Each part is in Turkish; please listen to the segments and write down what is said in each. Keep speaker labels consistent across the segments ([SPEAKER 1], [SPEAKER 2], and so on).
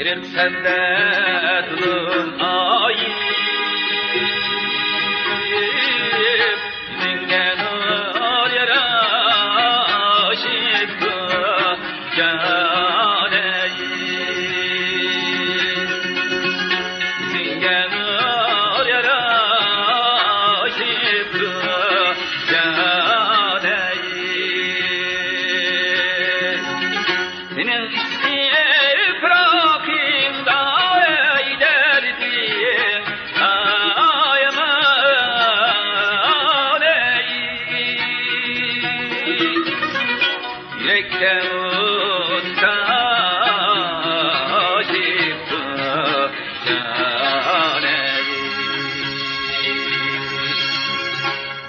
[SPEAKER 1] Erim sendetun ayim Zingen ar yaraşıttı caneyim Zingen ar yaraşıttı caneyim Senin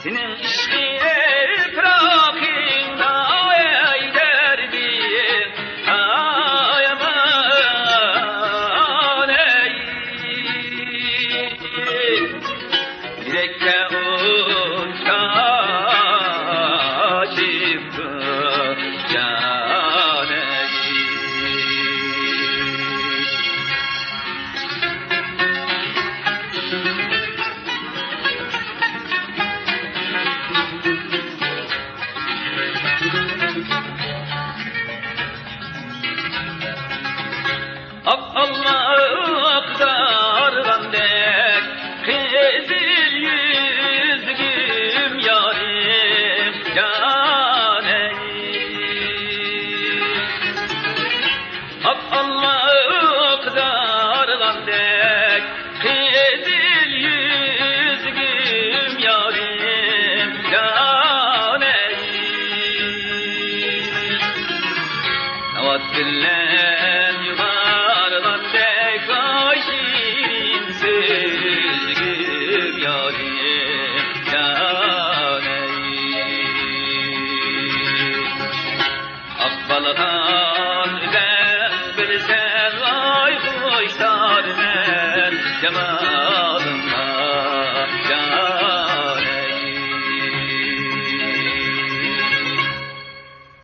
[SPEAKER 1] senin işini bırakayım da ey derdi aman ey yürekte uçta çıktı Allah'ım dargandek kızıl yüzlüm yarim caneyim Allah'ım dargandek kızıl yüzlüm yarim caneyim Navat dillen yuvarlan tek aşin sözgüm yarim caneyim Akbalgan ben bilsen ay kuşlar ben cemal